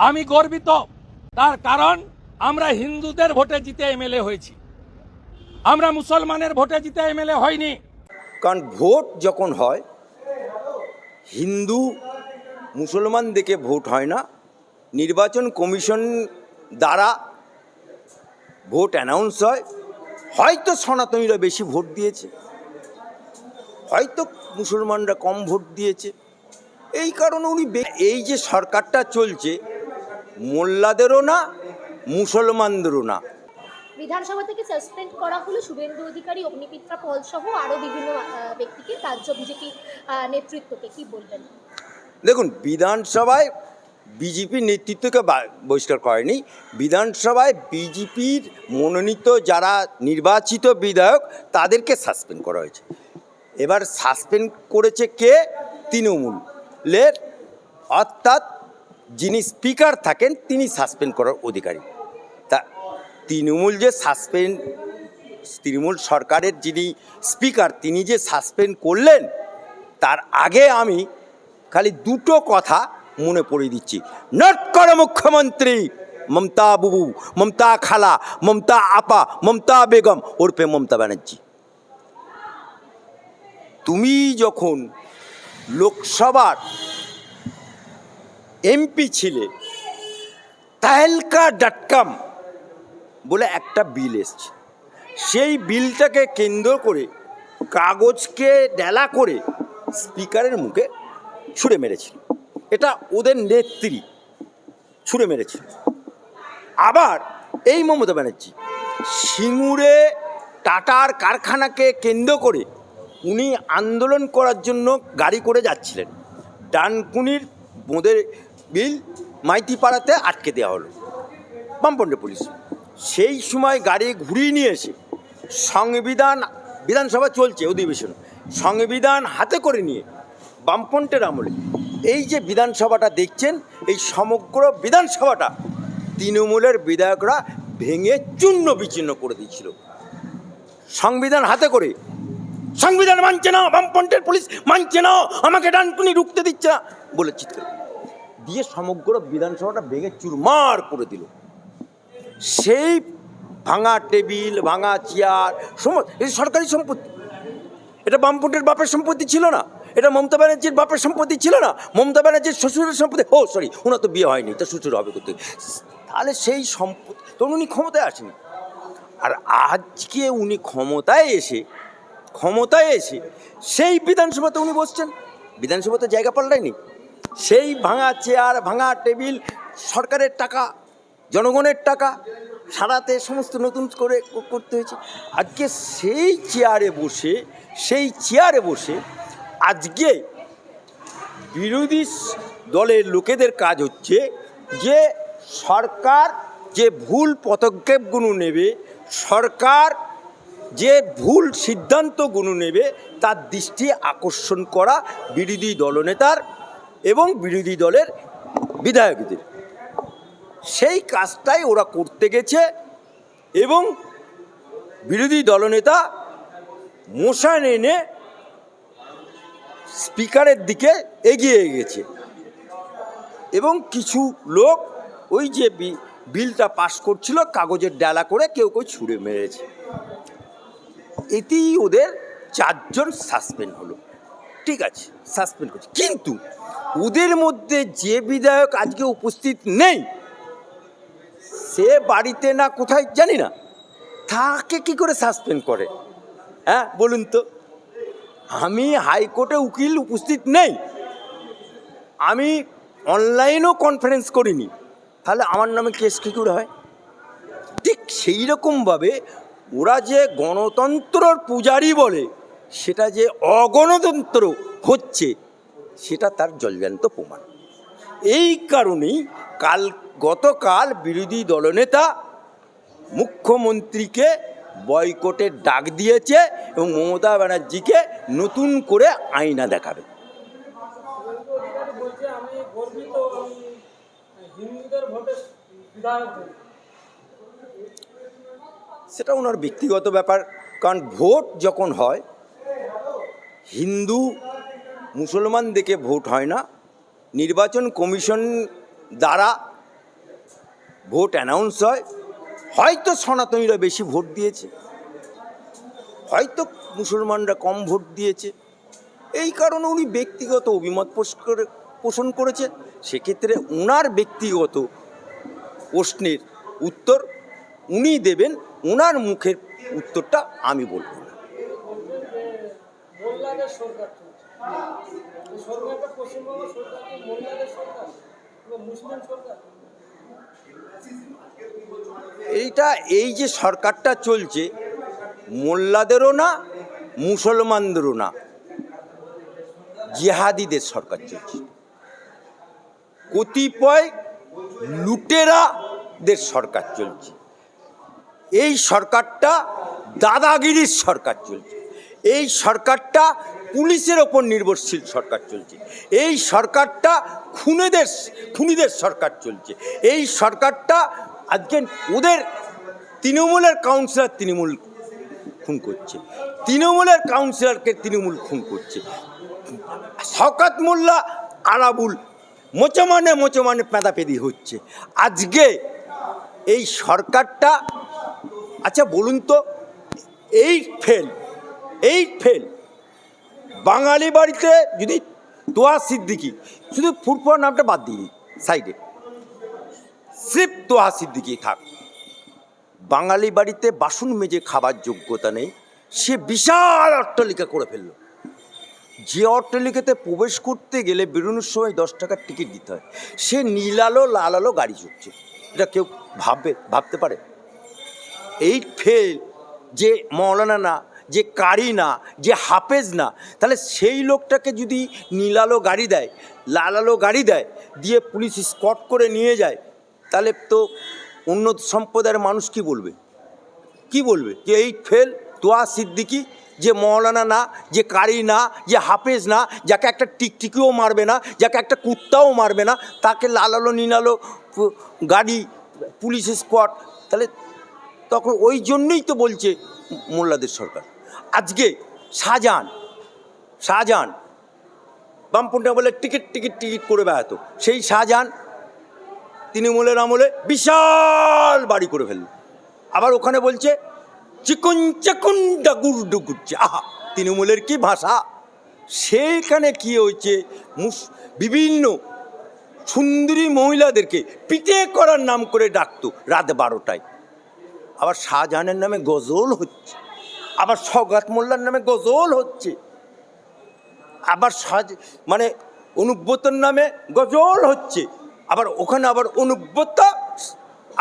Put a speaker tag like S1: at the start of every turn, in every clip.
S1: আমি গর্বিত, তার কারণ আমরা হিন্দুদের ভোটে জিতে এমএলএ হয়েছি, আমরা মুসলমানের ভোটে জিতে এমএলএ হয়নি।
S2: কারণ ভোট যখন হয় হিন্দু মুসলমান দেখে ভোট হয় না, নির্বাচন কমিশন দ্বারা ভোট অ্যানাউন্স হয়। হয়তো সনাতনীরা বেশি ভোট দিয়েছে, হয়তো মুসলমানরা কম ভোট দিয়েছে, এই কারণে উনি এই যে সরকারটা চলছে মোল্লাদেরও না মুসলমানদেরও না।
S3: বিধানসভা থেকে সাসপেন্ড করা হলো শুভেন্দু অধিকারী, অগ্নিমিত্রা পল সহ আরও বিভিন্ন ব্যক্তিকে, রাজ্য বিজেপি নেতৃত্বকে, কি বলবেন?
S2: দেখুন, বিধানসভায় বিজেপির নেতৃত্বকে বহিষ্কার করেনি, বিধানসভায় বিজেপির মনোনীত যারা নির্বাচিত বিধায়ক তাদেরকে সাসপেন্ড করা হয়েছে। এবার সাসপেন্ড করেছে কে? তৃণমূলের, অর্থাৎ যিনি স্পিকার থাকেন তিনি সাসপেন্ড করার অধিকারী। তা তৃণমূল সরকারের যিনি স্পিকার তিনি যে সাসপেন্ড করলেন, তার আগে আমি খালি দুটো কথা মনে পড়িয়ে দিচ্ছি। নট করো মুখ্যমন্ত্রী মমতা বুবু, মমতা খালা, মমতা আপা, মমতা বেগম ওরফে মমতা ব্যানার্জি। তুমি যখন লোকসভার এমপি ছিলে, তাহেলকা.com বলে একটা বিল এসছে, সেই বিলটাকে কেন্দ্র করে কাগজকে ডেলা করে স্পিকারের মুখে ছুঁড়ে মেরেছিল। এটা ওদের নেত্রী ছুঁড়ে মেরেছিল। আবার এই মমতা ব্যানার্জি সিঙ্গুরে টাটার কারখানাকে কেন্দ্র করে উনি আন্দোলন করার জন্য গাড়ি করে যাচ্ছিলেন, ডানকুনির বোঁদের বিল মাইতিপাড়াতে আটকে দেওয়া হলো বামপন্থী পুলিশ। সেই সময় গাড়ি ঘুরিয়ে নিয়ে এসে বিধানসভা চলছে অধিবেশন, সংবিধান হাতে করে নিয়ে বামপন্থের আমলে এই যে বিধানসভাটা দেখছেন, এই সমগ্র বিধানসভাটা তৃণমূলের বিধায়করা ভেঙে চূর্ণ বিচ্ছিন্ন করে দিয়েছিল। সংবিধান হাতে করে, সংবিধান মানছে না, বামপন্থের পুলিশ মানছে না, আমাকে ডানকুনি রুখতে দিচ্ছে না বলে চিৎকার দিয়ে সমগ্র বিধানসভাটা ভেঙে চুরমার করে দিল। সেই ভাঙা টেবিল, ভাঙা চেয়ার সমস্ত এই সরকারি সম্পত্তি। এটা বামপন্থের বাপের সম্পত্তি ছিল না, এটা মমতা ব্যানার্জির বাপের সম্পত্তি ছিল না, মমতা ব্যানার্জির শ্বশুরের সম্পত্তি। ওনার তো বিয়ে হয়নি, তা শ্বশুর হবে করতে। তাহলে সেই সম্পত্তি তখন উনি ক্ষমতায় আসেনি। আর আজকে উনি ক্ষমতায় এসে সেই বিধানসভাতে উনি বসছেন, বিধানসভাতে জায়গা পাল্টায়নি। সেই ভাঙা চেয়ার, ভাঙা টেবিল, সরকারের টাকা, জনগণের টাকা সারাতে সমস্ত নতুন করে করতে হয়েছে। আজকে সেই চেয়ারে বসে আজকে বিরোধী দলের লোকেদের কাজ হচ্ছে যে সরকার যে ভুল পদক্ষেপগুলো নেবে, সরকার যে ভুল সিদ্ধান্তগুলো নেবে তার দৃষ্টি আকর্ষণ করা বিরোধী দলনেতার এবং বিরোধী দলের বিধায়কদের। সেই কাজটাই ওরা করতে গেছে এবং বিরোধী দলনেতা মোশন এনে স্পিকারের দিকে এগিয়ে গেছে এবং কিছু লোক ওই যে বিলটা পাস করছিল কাগজের ডালা করে কেউ ছুঁড়ে মেরেছে। এতেই ওদের 4 জন সাসপেন্ড হলো। ঠিক আছে, সাসপেন্ড করছে, কিন্তু ওদের মধ্যে যে বিধায়ক আজকে উপস্থিত নেই, সে বাড়িতে না কোথায় জানি না, তাকে কি করে সাসপেন্ড করে? হ্যাঁ বলুন তো। আমি হাইকোর্টে উকিল উপস্থিত নেই, আমি অনলাইনেও কনফারেন্স করিনি, তাহলে আমার নামে কেস কী করে হয়? ঠিক সেই রকমভাবে ওরা যে গণতন্ত্রর পূজারি বলে, সেটা যে অগণতন্ত্র হচ্ছে সেটা তার জলজান্ত প্রমাণ। এই কারণেই গতকাল বিরোধী দলনেতা মুখ্যমন্ত্রীকে বয়কটের ডাক দিয়েছে এবং মমতা ব্যানার্জিকে নতুন করে আয়না দেখাবে। সেটা ওনার ব্যক্তিগত ব্যাপার, কারণ ভোট যখন হয় হিন্দু মুসলমান দেখে ভোট হয় না, নির্বাচন কমিশন দ্বারা ভোট অ্যানাউন্স হয়, হয়তো সনাতনীরা বেশি ভোট দিয়েছে, হয়তো মুসলমানরা কম ভোট দিয়েছে, এই কারণে উনি ব্যক্তিগত অভিমত পোষণ করেছে। সেক্ষেত্রে ওনার ব্যক্তিগত প্রশ্নের উত্তর উনি দেবেন, ওনার মুখের উত্তরটা আমি বলব না।
S4: মোল্লাদের সরকার চলছে, এই সরকারটা পশ্চিমবঙ্গ সরকার কি মোল্লাদের সরকার এবং মুসলিম সরকার?
S2: এই যে সরকারটা চলছে, মোল্লাদেরও না, মুসলমানদেরও না, জিহাদিদের সরকার চলছে, কতিপয় লুটেরাদের সরকার চলছে। এই সরকারটা দাদাগিরির সরকার চলছে, এই সরকারটা পুলিশের ওপর নির্ভরশীল সরকার চলছে, এই সরকারটা খুনিদের সরকার চলছে, এই সরকারটা আজকে ওদের তৃণমূলের কাউন্সিলর তৃণমূল খুন করছে, তৃণমূলের কাউন্সিলরকে তৃণমূল খুন করছে, শওকত মোল্লা আরাবুল মোচমানে পেঁদাপেদি হচ্ছে। আজকে এই সরকারটা, আচ্ছা বলুন তো, এই ফেল বাঙালি বাড়িতে যদি তোয়া সিদ্দিকি, শুধু ফুরফুরা নামটা বাদ দিয়ে সাইডে, সিফ তোয়া সিদ্দিকি থাক, বাঙালি বাড়িতে বাসন মেজে খাবার যোগ্যতা নেই, সে বিশাল অট্টালিকা করে ফেলল। যে অট্টালিকাতে প্রবেশ করতে গেলে বেরোনোর সময় 10 টাকার টিকিট দিতে হয়, সে নীলালো লাল আলো গাড়ি চড়ছে। এটা কেউ ভাবতে পারে? এই ফেল যে মৌলানা না, যে কারি না, যে হাফেজ না, তাহলে সেই লোকটাকে যদি নীলালো গাড়ি দেয়, লাল আলো গাড়ি দেয়, দিয়ে পুলিশ স্কট করে নিয়ে যায়, তাহলে তো অন্য সম্প্রদায়ের মানুষ কি বলবে যে এই ফেল তোয়া সিদ্দিকি, যে মৌলানা না, যে কারি না, যে হাফেজ না, যাকে একটা টিকটিকিও মারবে না, যাকে একটা কুত্তাও মারবে না, তাকে লাল আলো নীলালো গাড়ি, পুলিশ স্কট, তাহলে তখন ওই জন্যই তো বলছে মোল্লাদের সরকার। আজকে শাহজাহান বামপন্থী বলে টিকিট করে বেড়াতো, সেই শাহজাহান তৃণমূলের আমলে বিশাল বাড়ি করে ফেলল, আবার ওখানে বলছে চিকুন চাকুন ডাগুর ডুগুচ্ছে। আহা, তৃণমূলের কি ভাষা! সেইখানে কি হয়েছে, বিভিন্ন সুন্দরী মহিলাদেরকে পিটে করার নাম করে ডাকতো রাত 12টায়। আবার শাহজাহানের নামে গজল হচ্ছে, আবার শওকত মোল্লার নামে গজল হচ্ছে, আবার মানে অনুব্রতর নামে গজল হচ্ছে, আবার ওখানে আবার অনুব্রত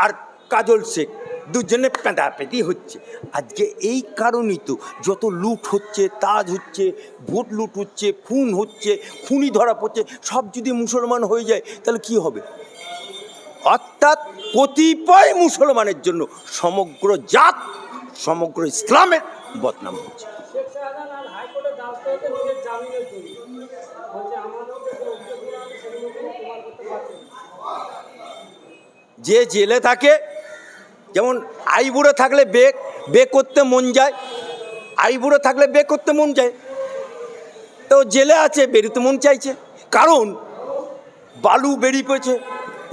S2: আর কাজল শেখ দুজনে পেঁদাপেঁদি হচ্ছে। আজকে এই কারণেই তো যত লুট হচ্ছে, তাজ হচ্ছে, ভোট লুট হচ্ছে, খুন হচ্ছে, খুনি ধরা পড়ছে, সব যদি মুসলমান হয়ে যায় তাহলে কি হবে? অর্থাৎ কতিপয় মুসলমানের জন্য সমগ্র জাত, সমগ্র ইসলামের বদনাম হচ্ছে।
S4: শেখ শাহজাহান আর হাইকোর্টের দ্বারস্থ হতে নিজের জামিনের জন্য বলছে আমাদের যে অভিযোগগুলো আছে সেগুলো কোনো প্রমাণ করতে পারছে না।
S2: যে জেলে থাকে, যেমন আইবুড়ো থাকলে বে করতে মন যায়, আইবুড়ো থাকলে বে করতে মন যায়, তো জেলে আছে, বেরোতে মন চাইছে, কারণ বালু বেরিয়ে পড়েছে,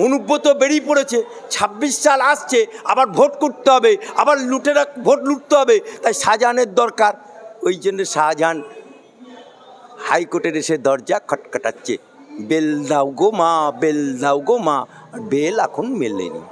S2: অনুব্রত বেরিয়ে পড়েছে, 26 সাল আসছে, আবার ভোট করতে হবে, আবার ভোট লুটতে হবে, তাই শাহজাহানের দরকার। ওই জন্য শাহজাহান হাইকোর্টের এসে দরজা খটখটাচ্ছে, বেল দাও গো মা, বেল দাও গো মা, বেল এখন মেলেনি।